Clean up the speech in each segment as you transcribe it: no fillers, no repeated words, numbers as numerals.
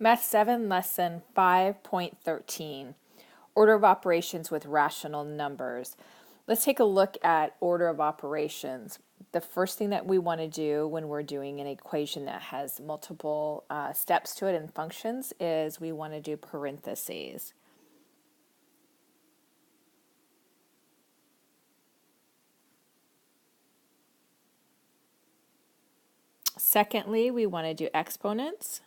Math 7, Lesson 5.13, Order of Operations with Rational Numbers. Let's take a look at order of operations. The first thing that we want to do when we're doing an equation that has multiple steps to it and functions is we want to do parentheses. Secondly, we want to do exponents.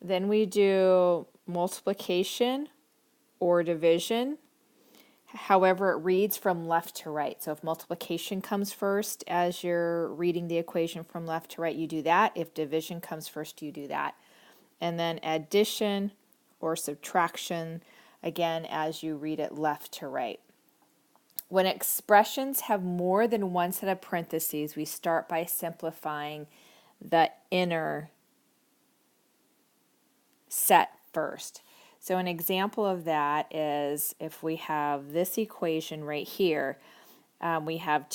Then we do multiplication or division. However, it reads from left to right. So if multiplication comes first as you're reading the equation from left to right, you do that. If division comes first, you do that. And then addition or subtraction, again, as you read it left to right. When expressions have more than one set of parentheses, we start by simplifying the inner set first. So an example of that is if we have this equation right here, we have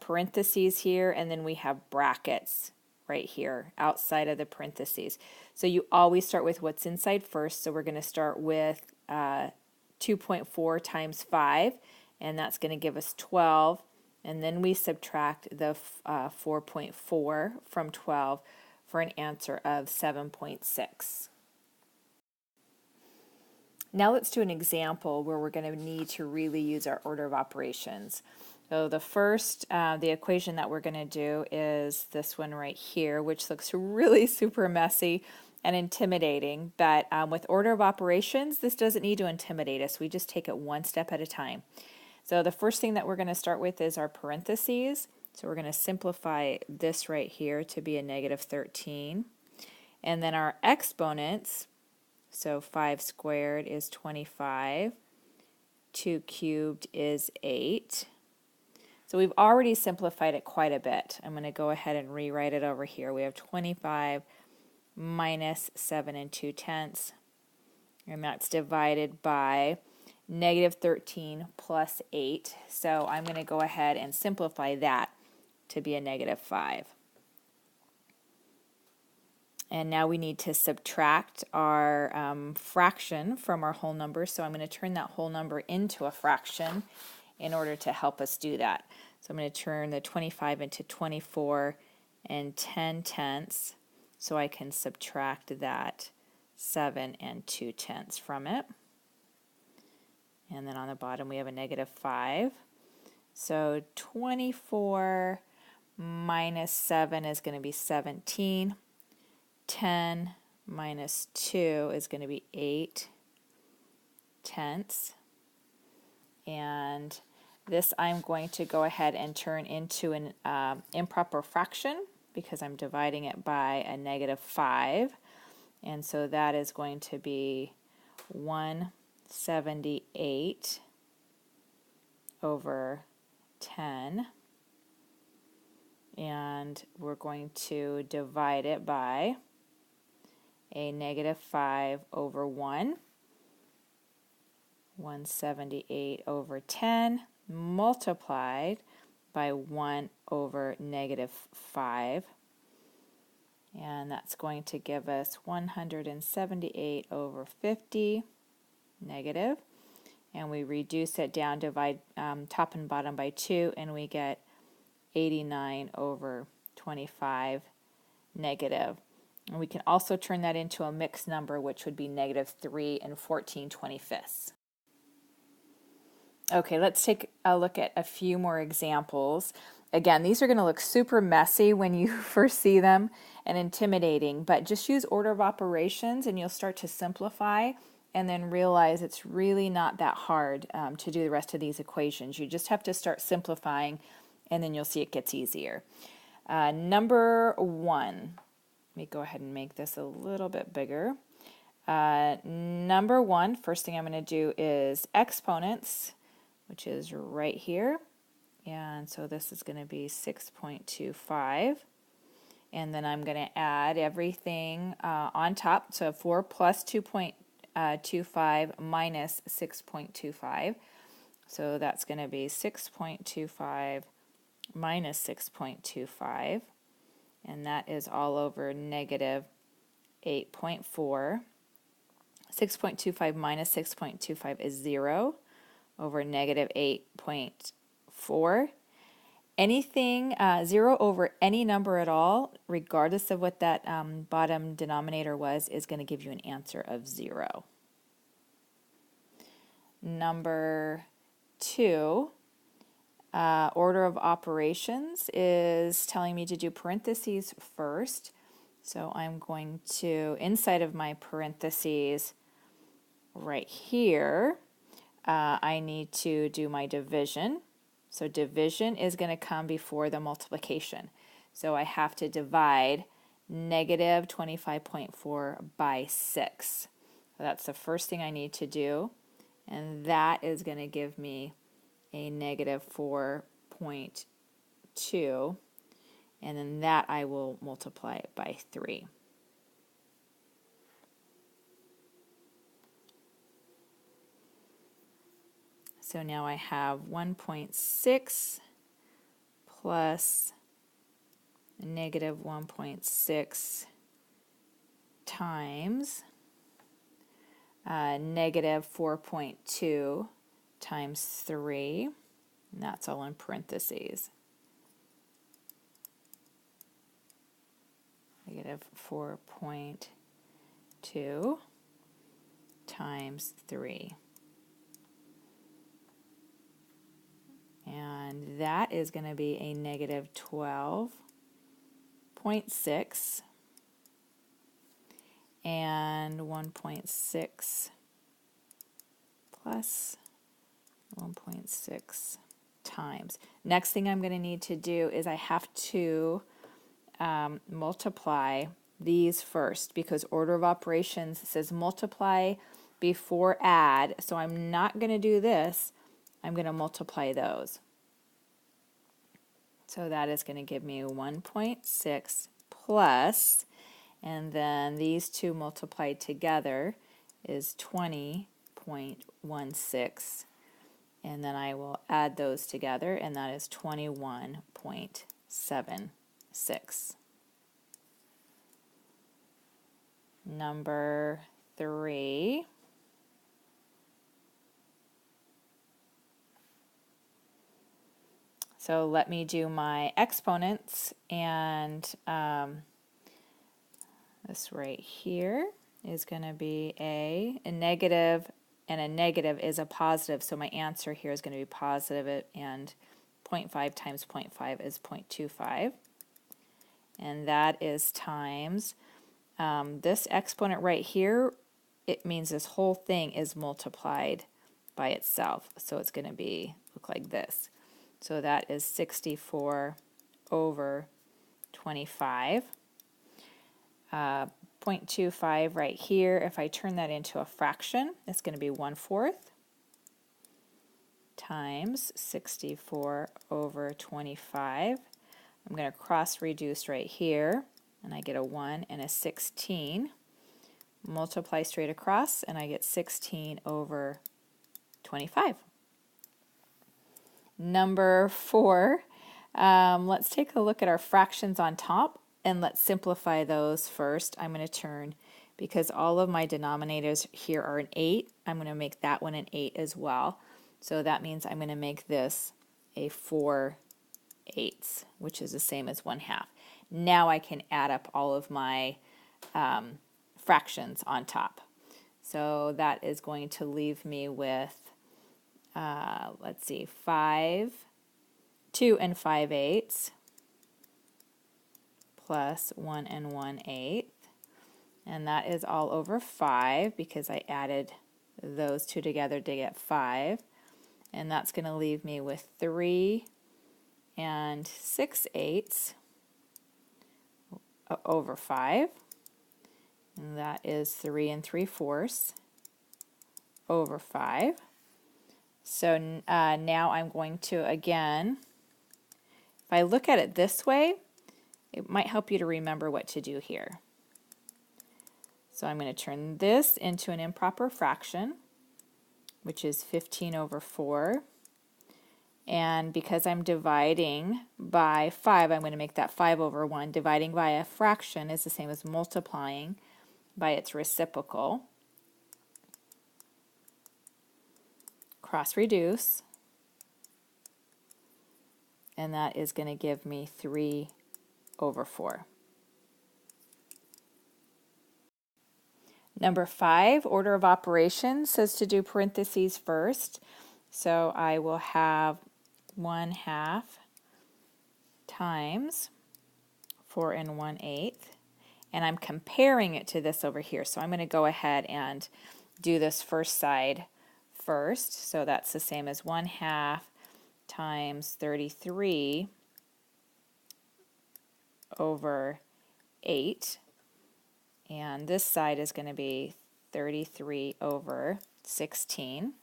parentheses here, and then we have brackets right here outside of the parentheses. So you always start with what's inside first. So we're going to start with 2.4 times 5, and that's going to give us 12. And then we subtract the 4.4 from 12 for an answer of 7.6. Now let's do an example where we're going to need to really use our order of operations. So the first, the equation that we're going to do is this one right here, which looks really super messy and intimidating, but with order of operations, this doesn't need to intimidate us. We just take it one step at a time. So the first thing that we're going to start with is our parentheses. So we're going to simplify this right here to be a negative 13. And then our exponents, so 5 squared is 25, 2 cubed is 8. So we've already simplified it quite a bit. I'm going to go ahead and rewrite it over here. We have 25 minus 7 2/10, and that's divided by negative 13 plus 8. So I'm going to go ahead and simplify that to be a negative 5. And now we need to subtract our fraction from our whole number. So I'm going to turn that whole number into a fraction in order to help us do that. So I'm going to turn the 25 into 24 and 10/10 so I can subtract that 7 2/10 from it. And then on the bottom we have a negative 5. So 24 minus 7 is going to be 17. 10 minus 2 is going to be 8/10. And this I'm going to go ahead and turn into an improper fraction because I'm dividing it by a negative 5. And so that is going to be 1/78 over 10. And we're going to divide it by a negative 5 over 1. 178 over 10 multiplied by 1 over negative 5. And that's going to give us 178 over 50 negative. And we reduce it down, divide top and bottom by 2, and we get 89 over 25 negative. And we can also turn that into a mixed number, which would be negative 3 and 14/25. Okay, let's take a look at a few more examples. Again, these are going to look super messy when you first see them and intimidating, but just use order of operations and you'll start to simplify and then realize it's really not that hard to do the rest of these equations. You just have to start simplifying and then you'll see it gets easier. Number 1. Let me go ahead and make this a little bit bigger. Number 1, first thing I'm going to do is exponents, which is right here. And so this is going to be 6.25. And then I'm going to add everything on top. So 4 plus 2.25 minus 6.25. So that's going to be 6.25 minus 6.25. and that is all over negative 8.4. 6.25 minus 6.25 is 0 over negative 8.4. Anything, 0 over any number at all, regardless of what that bottom denominator was, is going to give you an answer of 0. Number 2, order of operations is telling me to do parentheses first. So I'm going to, inside of my parentheses right here, I need to do my division. So division is going to come before the multiplication. So I have to divide negative 25.4 by 6. So that's the first thing I need to do. And that is going to give me a negative 4.2. And then that I will multiply it by 3. So now I have 1.6 plus negative 1.6 times negative 4.2 times 3, and that's all in parentheses. Negative 4.2 times 3. And that is going to be a negative 12.6 and 1.6 plus 1.6 times. Next thing I'm going to need to do is I have to multiply these first, because order of operations says multiply before add, so I'm not going to do this. I'm going to multiply those. So that is going to give me 1.6 plus, and then these two multiplied together is 20.16, and then I will add those together, and that is 21.76. Number 3. So let me do my exponents, and this right here is going to be a negative, and a negative is a positive, so my answer here is going to be positive, and 0.5 times 0.5 is 0.25, and that is times this exponent right here. It means this whole thing is multiplied by itself, so it's going to be look like this. So that is 64 over 25. 0.25 right here, if I turn that into a fraction, it's going to be 1/4 times 64 over 25. I'm going to cross reduce right here, and I get a 1 and a 16. Multiply straight across, and I get 16 over 25. Number 4, let's take a look at our fractions on top, and let's simplify those first. I'm going to turn, because all of my denominators here are an 8, I'm going to make that one an 8 as well. So that means I'm going to make this a 4/8, which is the same as 1/2. Now I can add up all of my fractions on top. So that is going to leave me with let's see, 2 and 5/8 plus 1 and 1/8, and that is all over 5 because I added those two together to get 5, and that's going to leave me with 3 and 6/8 over 5, and that is 3 and 3/4 over 5. So now I'm going to, again, if I look at it this way, it might help you to remember what to do here. So I'm going to turn this into an improper fraction, which is 15 over 4. And because I'm dividing by 5, I'm going to make that 5 over 1. Dividing by a fraction is the same as multiplying by its reciprocal. Cross reduce, and that is going to give me 3 over 4. Number 5, order of operations, says to do parentheses first. So I will have 1/2 times 4 1/8, and I'm comparing it to this over here. So I'm going to go ahead and do this first side first. So that's the same as 1/2 times 33 over 8. And this side is going to be 33 over 16.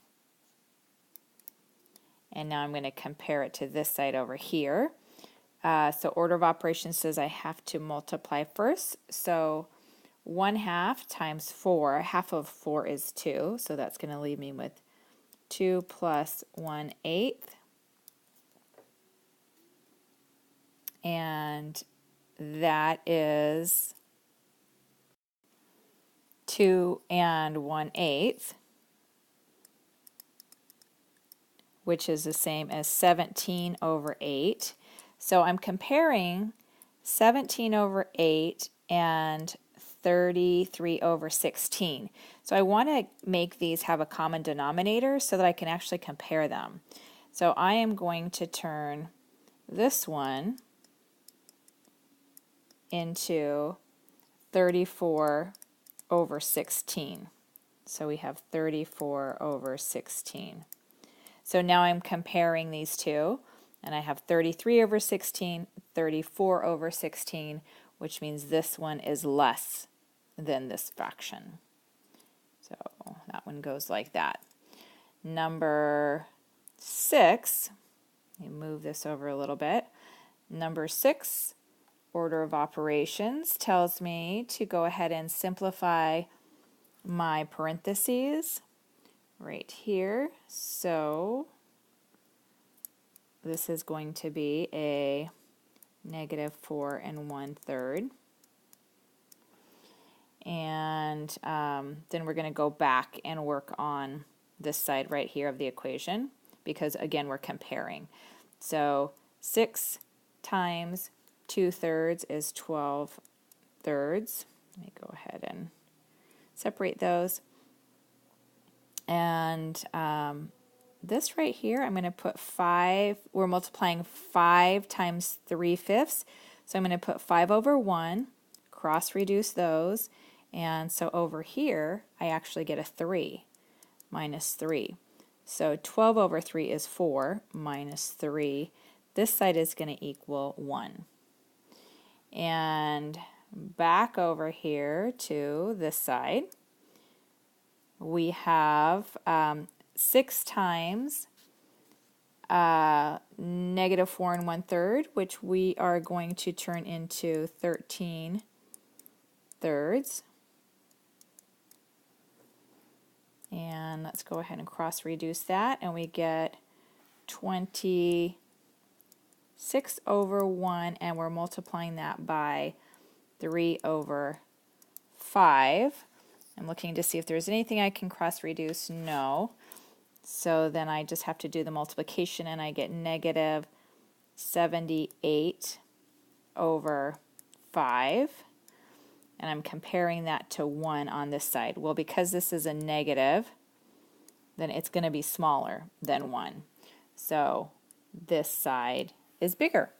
And now I'm going to compare it to this side over here. So order of operations says I have to multiply first. So 1/2 times 4, half of 4 is 2, so that's going to leave me with 2 plus 1/8. And that is 2 1/8, which is the same as 17 over 8. So I'm comparing 17 over 8 and 33 over 16. So I want to make these have a common denominator so that I can actually compare them. So I am going to turn this one into 34 over 16. So we have 34 over 16. So now I'm comparing these two, and I have 33 over 16, 34 over 16, which means this one is less than this fraction. So that one goes like that. Number 6, let me move this over a little bit. Number 6, order of operations, tells me to go ahead and simplify my parentheses right here. So this is going to be a -4 1/3. And then we're going to go back and work on this side right here of the equation, because again we're comparing. So 6 times 2/3 is 12/3. Let me go ahead and separate those. And this right here, I'm going to put 5, we're multiplying 5 times 3/5. So I'm going to put 5 over 1, cross reduce those, and so over here I actually get a 3 minus 3. So 12 over 3 is 4 minus 3. This side is going to equal 1. And back over here to this side, we have 6 times -4 1/3, which we are going to turn into 13/3. And let's go ahead and cross reduce that, and we get 26 over 1, and we're multiplying that by 3 over 5. I'm looking to see if there's anything I can cross reduce. No. So then I just have to do the multiplication, and I get -78 over 5. And I'm comparing that to 1 on this side. Well, because this is a negative, then it's going to be smaller than 1. So this side is bigger.